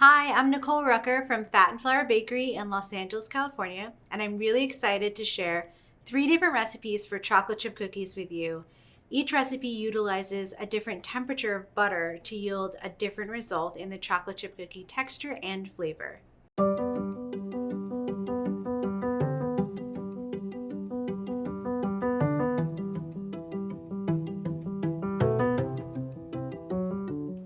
Hi, I'm Nicole Rucker from Fat and Flour Bakery in Los Angeles, California, and I'm really excited to share 3 different recipes for chocolate chip cookies with you. Each recipe utilizes a different temperature of butter to yield a different result in the chocolate chip cookie texture and flavor.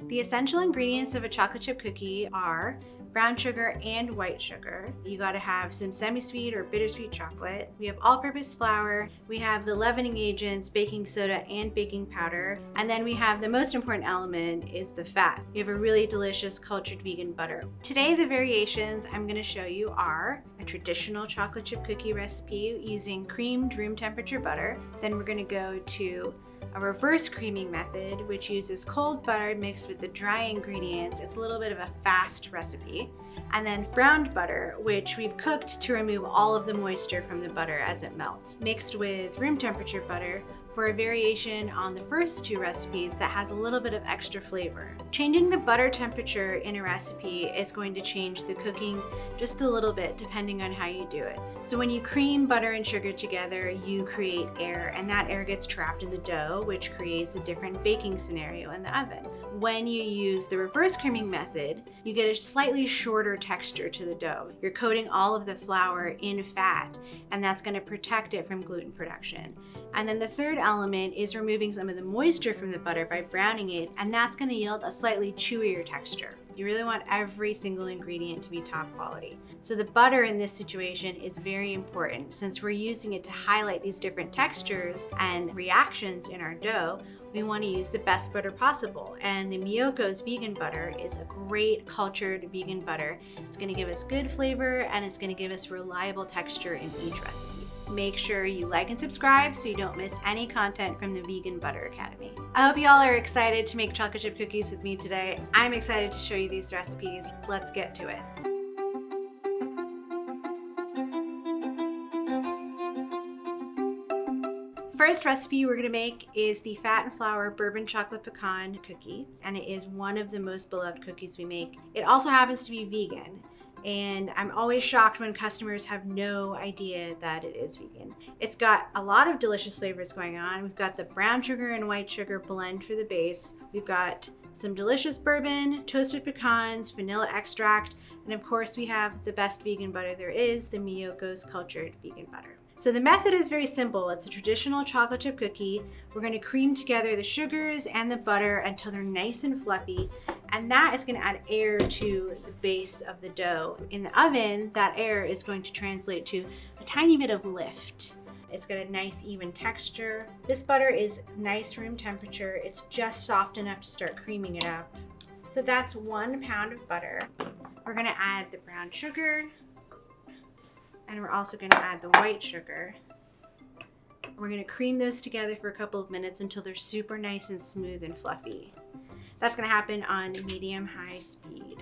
The essential ingredients of a chocolate chip cookie are brown sugar and white sugar. You gotta have some semi-sweet or bittersweet chocolate. We have all-purpose flour. We have the leavening agents, baking soda and baking powder. And then we have the most important element is the fat. We have a really delicious cultured vegan butter. Today, the variations I'm gonna show you are a traditional chocolate chip cookie recipe using creamed room temperature butter. Then we're gonna go to a reverse creaming method, which uses cold butter mixed with the dry ingredients. It's a little bit of a fast recipe. And then browned butter, which we've cooked to remove all of the moisture from the butter as it melts, mixed with room temperature butter for a variation on the first 2 recipes that has a little bit of extra flavor. Changing the butter temperature in a recipe is going to change the cooking just a little bit depending on how you do it. So when you cream butter and sugar together, you create air, and that air gets trapped in the dough, which creates a different baking scenario in the oven. When you use the reverse creaming method, you get a slightly shorter texture to the dough. You're coating all of the flour in fat, and that's going to protect it from gluten production. And then the third element is removing some of the moisture from the butter by browning it, and that's going to yield a slightly chewier texture. You really want every single ingredient to be top quality. So the butter in this situation is very important. Since we're using it to highlight these different textures and reactions in our dough, we want to use the best butter possible. And the Miyoko's vegan butter is a great cultured vegan butter. It's going to give us good flavor, and it's going to give us reliable texture in each recipe. Make sure you like and subscribe so you don't miss any content from the Vegan Butter Academy. I hope you all are excited to make chocolate chip cookies with me today. I'm excited to show you these recipes. Let's get to it. First recipe we're gonna make is the Fat and Flour Bourbon Chocolate Pecan Cookie, and it is one of the most beloved cookies we make. It also happens to be vegan, and I'm always shocked when customers have no idea that it is vegan. It's got a lot of delicious flavors going on. We've got the brown sugar and white sugar blend for the base. We've got some delicious bourbon, toasted pecans, vanilla extract, and of course we have the best vegan butter there is, the Miyoko's cultured vegan butter. So the method is very simple. It's a traditional chocolate chip cookie. We're going to cream together the sugars and the butter until they're nice and fluffy, and that is going to add air to the base of the dough. In the oven, that air is going to translate to a tiny bit of lift. It's got a nice even texture. This butter is nice room temperature. It's just soft enough to start creaming it up. So that's 1 pound of butter. We're going to add the brown sugar, and we're also going to add the white sugar. We're going to cream those together for a couple of minutes until they're super nice and smooth and fluffy. That's going to happen on medium-high speed.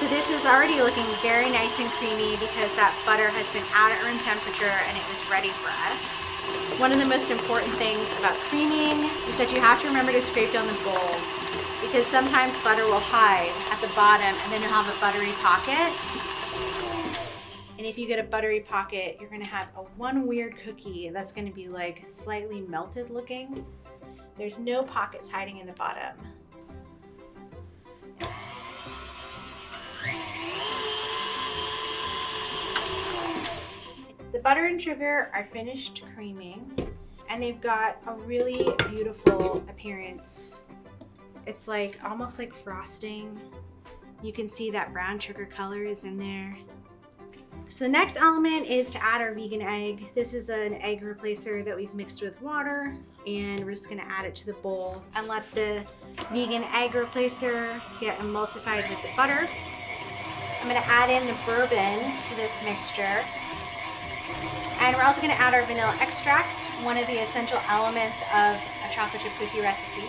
So this is already looking very nice and creamy because that butter has been out at room temperature and it was ready for us. One of the most important things about creaming is that you have to remember to scrape down the bowl, because sometimes butter will hide at the bottom and then you'll have a buttery pocket. And if you get a buttery pocket, you're gonna have one weird cookie that's gonna be like slightly melted looking. There's no pockets hiding in the bottom. Yes. The butter and sugar are finished creaming, and they've got a really beautiful appearance. It's like almost like frosting. You can see that brown sugar color is in there. So the next element is to add our vegan egg. This is an egg replacer that we've mixed with water, and we're just gonna add it to the bowl and let the vegan egg replacer get emulsified with the butter. I'm gonna add in the bourbon to this mixture. And we're also gonna add our vanilla extract, one of the essential elements of a chocolate chip cookie recipe.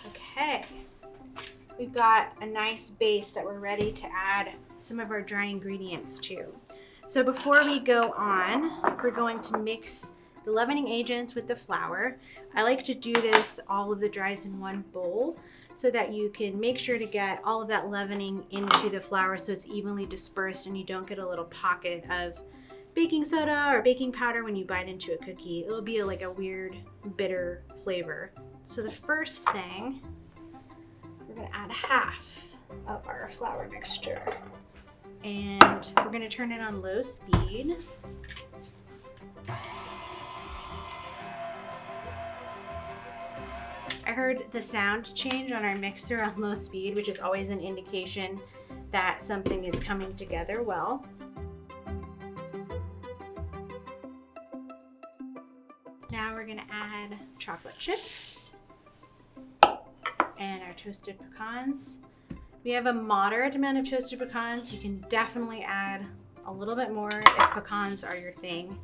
Okay, we've got a nice base that we're ready to add some of our dry ingredients to. So before we go on, we're going to mix the the leavening agents with the flour. I like to do this, all of the dries in one bowl, so that you can make sure to get all of that leavening into the flour so it's evenly dispersed and you don't get a little pocket of baking soda or baking powder when you bite into a cookie. It'll be like a weird, bitter flavor. So the first thing, we're gonna add half of our flour mixture. And we're gonna turn it on low speed. I heard the sound change on our mixer on low speed, which is always an indication that something is coming together well. Now we're gonna add chocolate chips and our toasted pecans. We have a moderate amount of toasted pecans. You can definitely add a little bit more if pecans are your thing.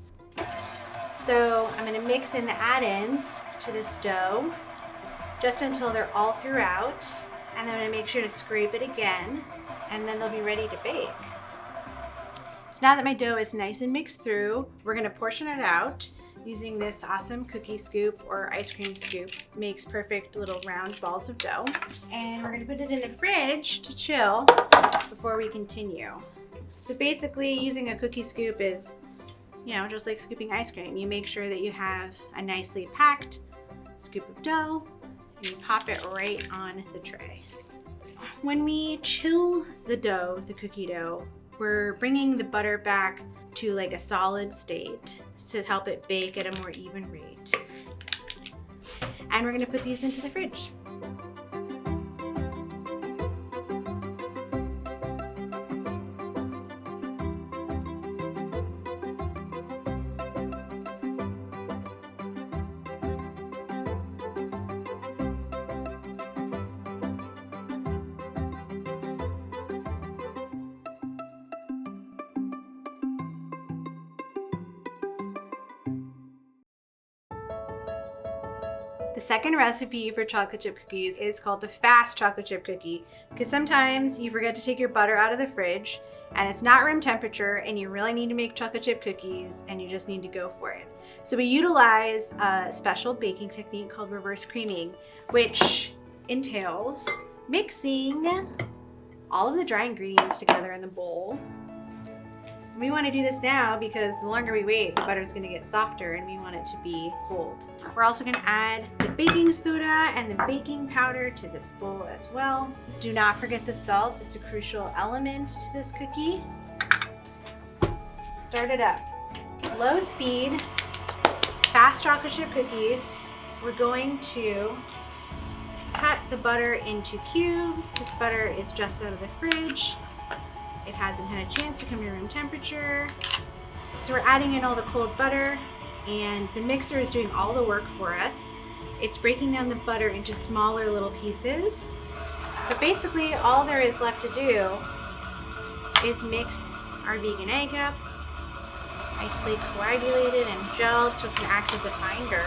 So I'm gonna mix in the add-ins to this dough just until they're all throughout, and then I'm gonna make sure to scrape it again, and then they'll be ready to bake. So now that my dough is nice and mixed through, we're gonna portion it out using this awesome cookie scoop or ice cream scoop. Makes perfect little round balls of dough. And we're gonna put it in the fridge to chill before we continue. So basically using a cookie scoop is, just like scooping ice cream. You make sure that you have a nicely packed scoop of dough and you pop it right on the tray. When we chill the dough, the cookie dough, we're bringing the butter back to like a solid state to help it bake at a more even rate. And we're gonna put these into the fridge. The second recipe for chocolate chip cookies is called the fast chocolate chip cookie, because sometimes you forget to take your butter out of the fridge and it's not room temperature and you really need to make chocolate chip cookies and you just need to go for it. So we utilize a special baking technique called reverse creaming, which entails mixing all of the dry ingredients together in the bowl. We want to do this now because the longer we wait, the butter is going to get softer and we want it to be cold. We're also going to add the baking soda and the baking powder to this bowl as well. Do not forget the salt. It's a crucial element to this cookie. Start it up. Low speed, fast chocolate chip cookies. We're going to cut the butter into cubes. This butter is just out of the fridge. It hasn't had a chance to come to room temperature. So we're adding in all the cold butter, and the mixer is doing all the work for us. It's breaking down the butter into smaller little pieces. But basically all there is left to do is mix our vegan egg up, nicely coagulated and gelled so it can act as a binder.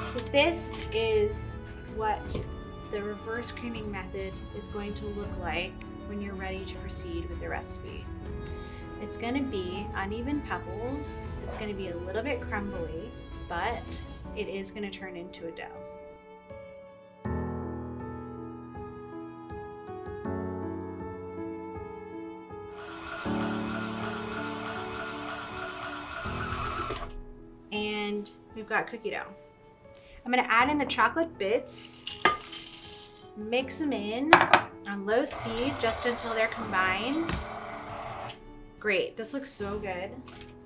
So this is what the reverse creaming method is going to look like when you're ready to proceed with the recipe. It's gonna be uneven pebbles, it's gonna be a little bit crumbly, but it is gonna turn into a dough. And we've got cookie dough. I'm gonna add in the chocolate bits, mix them in on low speed just until they're combined. Great, this looks so good.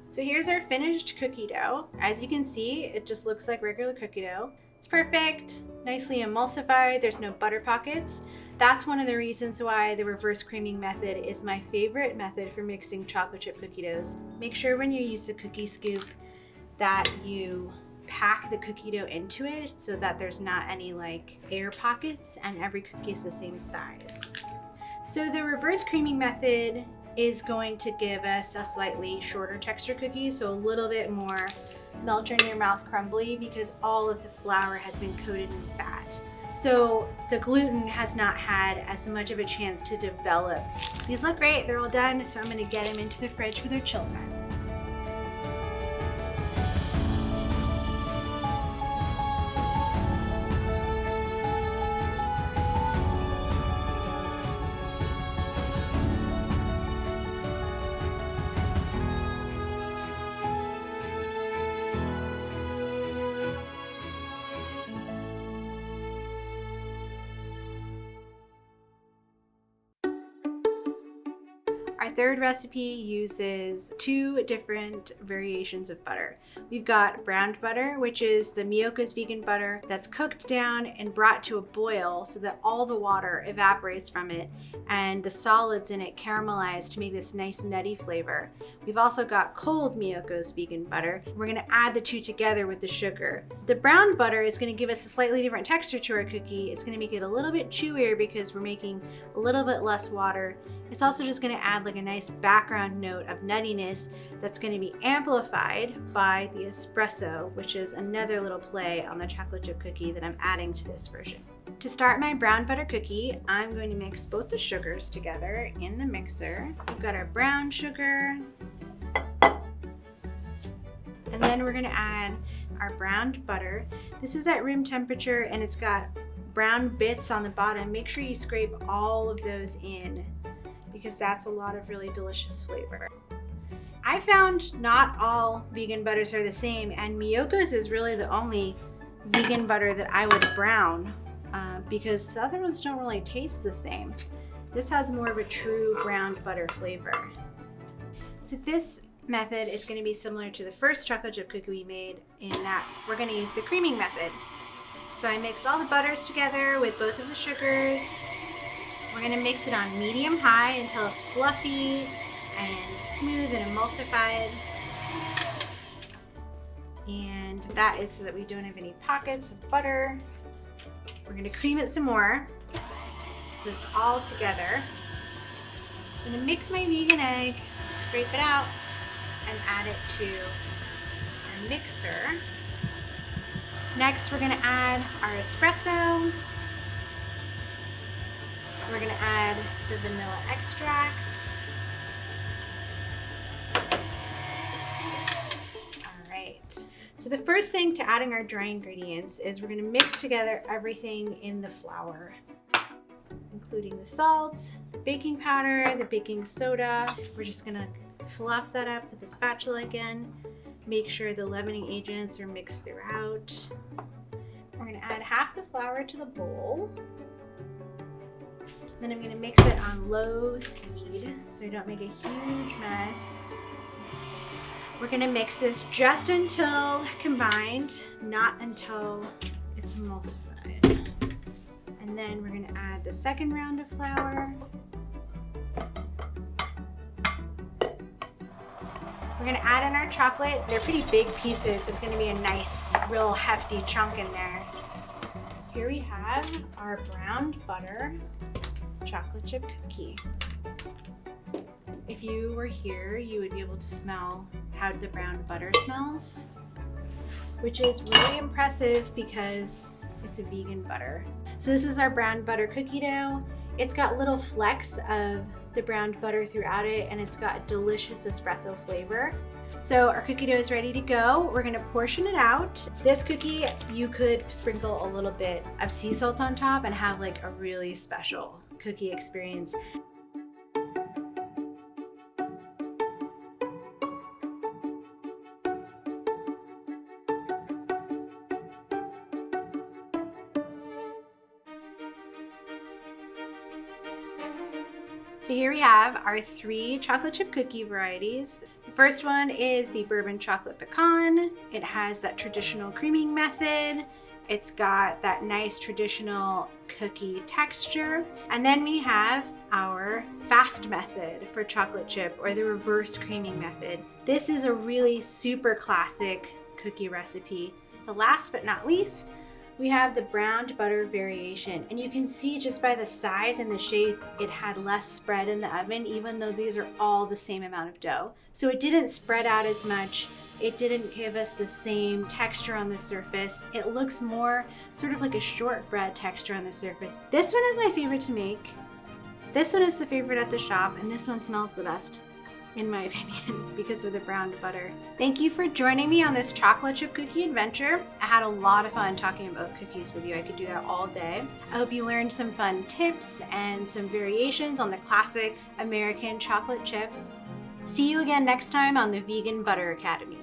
So here's our finished cookie dough. As you can see, it just looks like regular cookie dough. It's perfect, nicely emulsified, there's no butter pockets. That's one of the reasons why the reverse creaming method is my favorite method for mixing chocolate chip cookie doughs. Make sure when you use the cookie scoop that you pack the cookie dough into it so that there's not any like air pockets and every cookie is the same size. So the reverse creaming method is going to give us a slightly shorter texture cookie, so a little bit more melt in your mouth crumbly because all of the flour has been coated in fat. So the gluten has not had as much of a chance to develop. These look great, they're all done, so I'm gonna get them into the fridge for their chill time. Our third recipe uses 2 different variations of butter. We've got browned butter, which is the Miyoko's vegan butter that's cooked down and brought to a boil so that all the water evaporates from it and the solids in it caramelize to make this nice nutty flavor. We've also got cold Miyoko's vegan butter. We're gonna add the 2 together with the sugar. The browned butter is gonna give us a slightly different texture to our cookie. It's gonna make it a little bit chewier because we're making a little bit less water. It's also just gonna add like a nice background note of nuttiness that's gonna be amplified by the espresso, which is another little play on the chocolate chip cookie that I'm adding to this version. To start my brown butter cookie, I'm going to mix both the sugars together in the mixer. We've got our brown sugar, and then we're gonna add our browned butter. This is at room temperature and it's got brown bits on the bottom. Make sure you scrape all of those in because that's a lot of really delicious flavor. I found not all vegan butters are the same, and Miyoko's is really the only vegan butter that I would brown because the other ones don't really taste the same. This has more of a true browned butter flavor. So this method is going to be similar to the first chocolate chip cookie we made in that we're going to use the creaming method. So I mixed all the butters together with both of the sugars. We're going to mix it on medium-high until it's fluffy and smooth and emulsified. And that is so that we don't have any pockets of butter. We're going to cream it some more so it's all together. So I'm going to mix my vegan egg, scrape it out, and add it to our mixer. Next, we're going to add our espresso. We're going to add the vanilla extract. All right. So the first thing to adding our dry ingredients is we're going to mix together everything in the flour, including the salt, the baking powder, the baking soda. We're just going to fluff that up with the spatula again. Make sure the leavening agents are mixed throughout. We're going to add half the flour to the bowl. Then I'm going to mix it on low speed so we don't make a huge mess. We're going to mix this just until combined, not until it's emulsified. And then we're going to add the second round of flour. We're going to add in our chocolate. They're pretty big pieces, so it's going to be a nice, real hefty chunk in there. Here we have our browned butter chocolate chip cookie. If you were here, you would be able to smell how the browned butter smells, which is really impressive because it's a vegan butter. So this is our browned butter cookie dough. It's got little flecks of the browned butter throughout it, and it's got a delicious espresso flavor. So our cookie dough is ready to go. We're gonna portion it out. This cookie, you could sprinkle a little bit of sea salt on top and have like a really special cookie experience. So here we have our 3 chocolate chip cookie varieties. The first one is the Bourbon chocolate pecan. It has that traditional creaming method. It's got that nice traditional cookie texture. And then we have our fast method for chocolate chip, or the reverse creaming method. This is a really super classic cookie recipe. The last but not least, we have the browned butter variation, and you can see just by the size and the shape, it had less spread in the oven, even though these are all the same amount of dough. So it didn't spread out as much. It didn't give us the same texture on the surface. It looks more sort of like a shortbread texture on the surface. This one is my favorite to make. This one is the favorite at the shop, and this one smells the best, in my opinion, because of the browned butter. Thank you for joining me on this chocolate chip cookie adventure. I had a lot of fun talking about cookies with you. I could do that all day. I hope you learned some fun tips and some variations on the classic American chocolate chip. See you again next time on the Vegan Butter Academy.